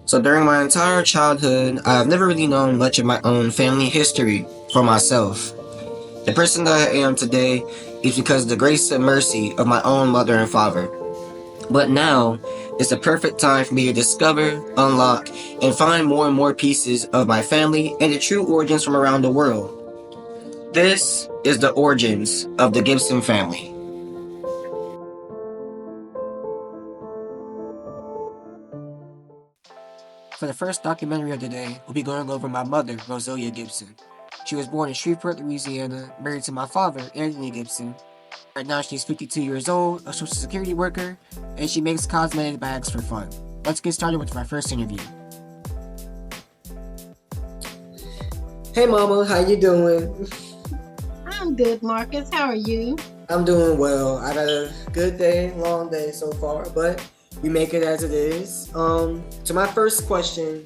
So during my entire childhood, I've never really known much of my own family history for myself. The person that I am today is because of the grace and mercy of my own mother and father. But now is the perfect time for me to discover, unlock, and find more and more pieces of my family and the true origins from around the world. This is the origins of the Gibson family. For the first documentary of the day, we'll be going over my mother, Roselia Gibson. She was born in Shreveport, Louisiana, married to my father, Anthony Gibson. Right now, she's 52 years old, a social security worker, and she makes cosmetic bags for fun. Let's get started with my first interview. Hey, Mama, how you doing? I'm good, Marcus. How are you? I'm doing well. I had a good day, long day so far, but we make it as it is. So my first question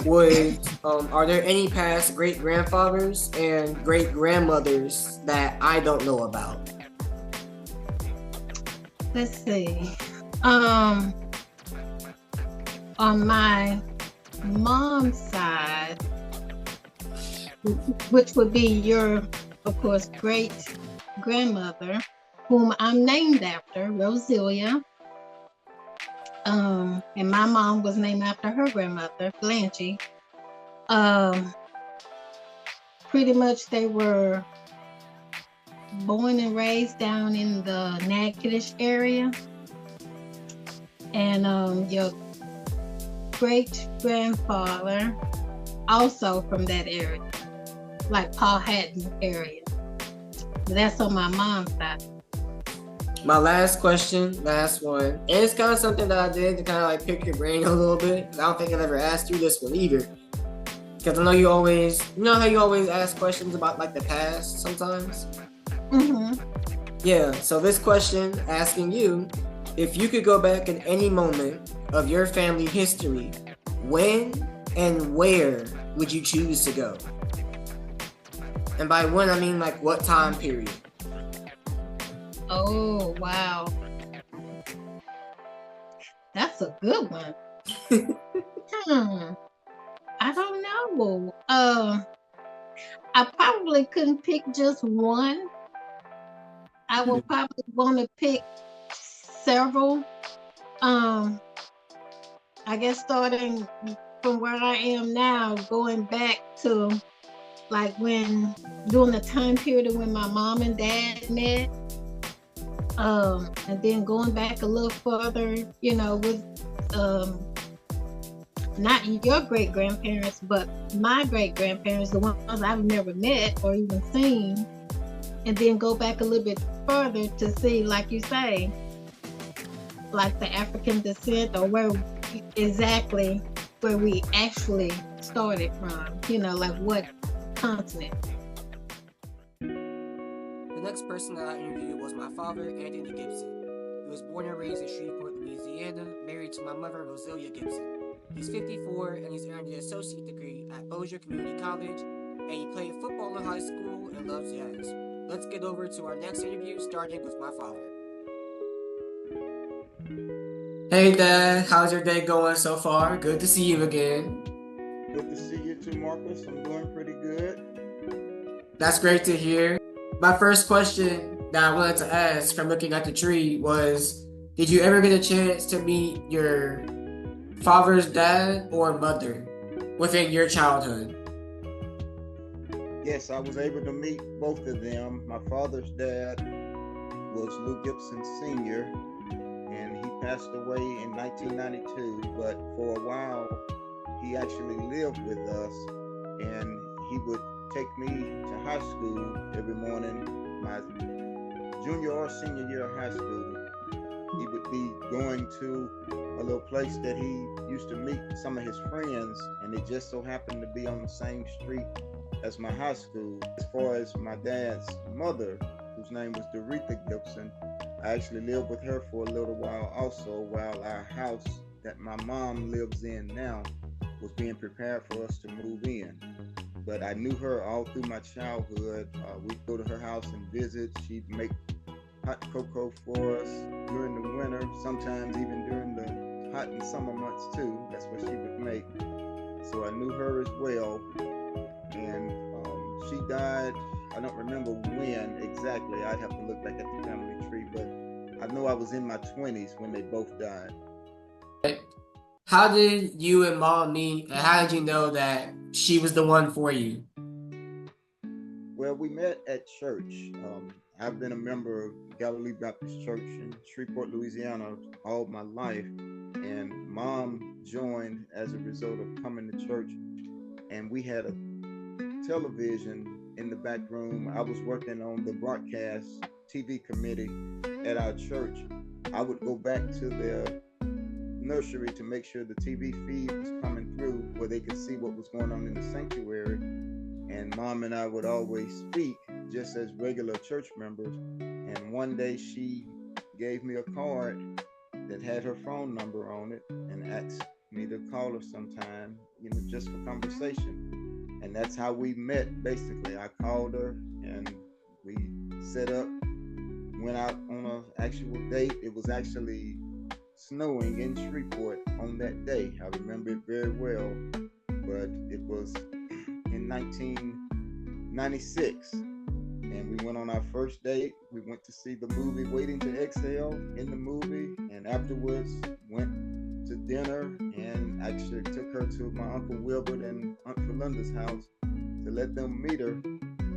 was, are there any past great grandfathers and great grandmothers that I don't know about? Let's see. On my mom's side, which would be your, of course, great grandmother, whom I'm named after, Roselia. And my mom was named after her grandmother, Blanche. Um, Pretty much they were born and raised down in the Natchitoches area. And your great grandfather also from that area, like Paul Hatton area. That's on my mom's side. My last question, last one, and it's kind of something that I did to kind of like pick your brain a little bit. I don't think I've ever asked you this one either, because I know you know how you always ask questions about like the past sometimes. Mm-hmm. Yeah. So this question, asking you, if you could go back in any moment of your family history, when and where would you choose to go? And by when, I mean like what time period? Oh, wow. That's a good one. Hmm. I don't know. I probably couldn't pick just one. I would probably want to pick several. Um, I guess starting from where I am now, going back to like when during the time period of when my mom and dad met, and then going back a little further, with not your great grandparents, but my great grandparents, the ones I've never met or even seen, and then go back a little bit further to see, like you say, like the African descent or where exactly where we actually started from, like what continent. The next person that I interviewed was my father, Anthony Gibson. He was born and raised in Shreveport, Louisiana, married to my mother, Roselia Gibson. He's 54 and he's earned an associate degree at Bossier Community College, and he played football in high school and loves jazz. Let's get over to our next interview, starting with my father. Hey Dad, how's your day going so far? Good to see you again. Good to see you too, Marcus. I'm doing pretty good. That's great to hear. My first question that I wanted to ask from looking at the tree was, did you ever get a chance to meet your father's dad or mother within your childhood? Yes, I was able to meet both of them. My father's dad was Lou Gibson Sr., and he passed away in 1992. But for a while, he actually lived with us, and he would take me to high school every morning, my junior or senior year of high school. He would be going to a little place that he used to meet some of his friends, and it just so happened to be on the same street as my high school. As far as my dad's mother, whose name was Doretha Gibson, I actually lived with her for a little while also, while our house that my mom lives in now was being prepared for us to move in. But I knew her all through my childhood. We'd go to her house and visit. She'd make hot cocoa for us during the winter, sometimes even during the hot hot in summer months too. That's what she would make. So I knew her as well. And she died, I don't remember when exactly. I'd have to look back at the family tree, but I know I was in my 20s when they both died. How did you and Mom meet, and how did you know that she was the one for you? Well, we met at church. I've been a member of Galilee Baptist Church in Shreveport, Louisiana all my life. And Mom joined as a result of coming to church. And we had a television in the back room. I was working on the broadcast TV committee at our church. I would go back to the nursery to make sure the TV feed was coming through where they could see what was going on in the sanctuary. And Mom and I would always speak just as regular church members. And one day she gave me a card that had her phone number on it and asked me to call her sometime, just for conversation. And that's how we met, basically. I called her and we set up, went out on an actual date. It was actually snowing in Shreveport on that day. I remember it very well, but it was in 1996, and we went on our first date. We went to see the movie Waiting to Exhale in the movie, and afterwards went to dinner and actually took her to my Uncle Wilbert and Aunt Felinda's house to let them meet her,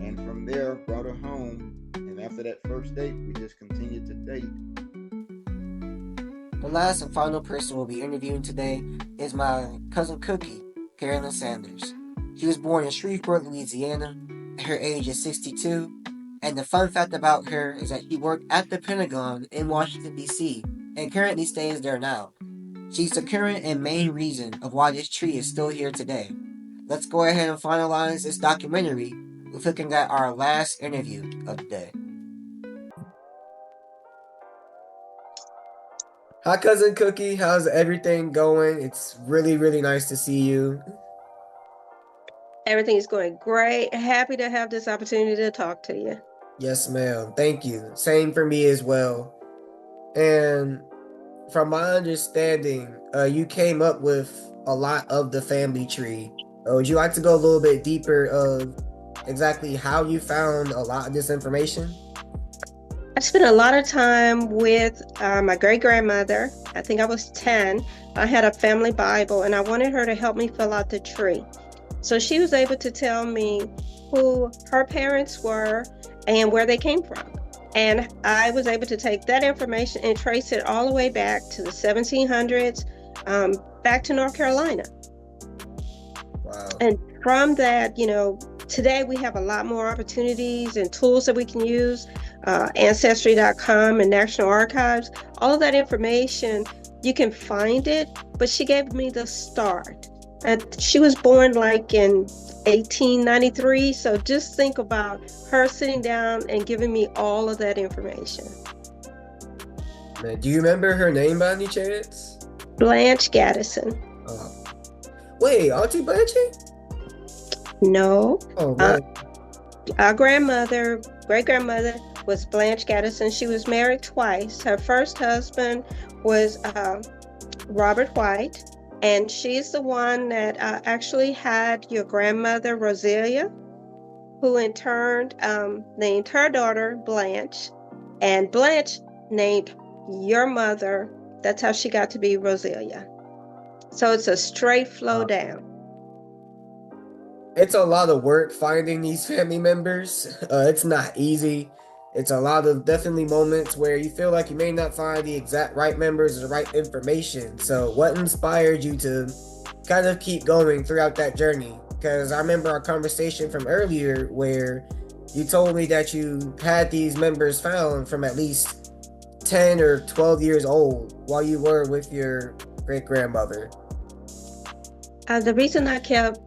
and from there brought her home. And after that first date, we just continued to date. The last and final person we'll be interviewing today is my cousin Cookie, Carolyn Sanders. She was born in Shreveport, Louisiana. Her age is 62. And the fun fact about her is that she worked at the Pentagon in Washington, D.C. and currently stays there now. She's the current and main reason of why this tree is still here today. Let's go ahead and finalize this documentary with looking at our last interview of the day. Hi, Cousin Cookie. How's everything going? It's really, really nice to see you. Everything is going great. Happy to have this opportunity to talk to you. Yes, ma'am. Thank you. Same for me as well. And from my understanding, you came up with a lot of the family tree. Would you like to go a little bit deeper of exactly how you found a lot of this information? I spent a lot of time with my great-grandmother. I think I was 10. I had a family Bible, and I wanted her to help me fill out the tree. So she was able to tell me who her parents were and where they came from. And I was able to take that information and trace it all the way back to the 1700s, back to North Carolina. Wow. And from that, today we have a lot more opportunities and tools that we can use. Ancestry.com and National Archives, all of that information, you can find it, but she gave me the start. And she was born like in 1893, so just think about her sitting down and giving me all of that information. Man, do you remember her name by any chance? Blanche Gaddison. Wait, Auntie Blanche? No. Oh, man. Our great-grandmother, was Blanche Gaddison. She was married twice. Her first husband was Robert White, and she's the one that actually had your grandmother, Roselia, who in turn named her daughter Blanche, and Blanche named your mother. That's how she got to be Roselia. So it's a straight flow down. It's a lot of work finding these family members. It's not easy. It's a lot of definitely moments where you feel like you may not find the exact right members or the right information. So what inspired you to kind of keep going throughout that journey? Because I remember our conversation from earlier where you told me that you had these members found from at least 10 or 12 years old while you were with your great-grandmother. The reason I kept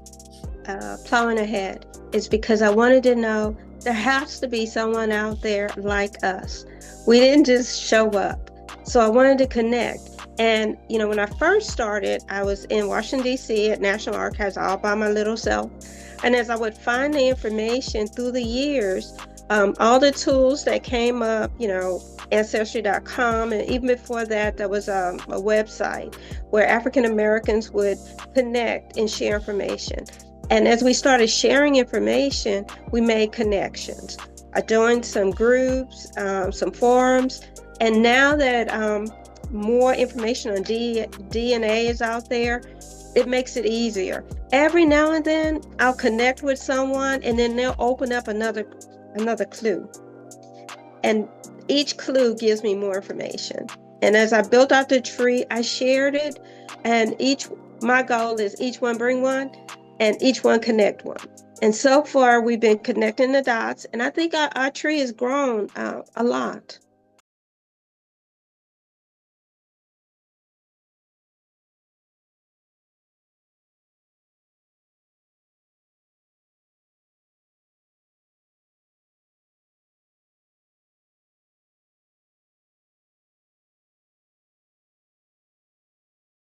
plowing ahead is because I wanted to know there has to be someone out there like us. We didn't just show up. So I wanted to connect. And, when I first started, I was in Washington, D.C. at National Archives all by my little self. And as I would find the information through the years, all the tools that came up, Ancestry.com, and even before that, there was a website where African Americans would connect and share information. And as we started sharing information, we made connections. I joined some groups, some forums, and now that more information on DNA is out there, it makes it easier. Every now and then, I'll connect with someone, and then they'll open up another clue. And each clue gives me more information. And as I built out the tree, I shared it, and my goal is each one bring one, and each one connect one. And so far, we've been connecting the dots, and I think our tree has grown a lot.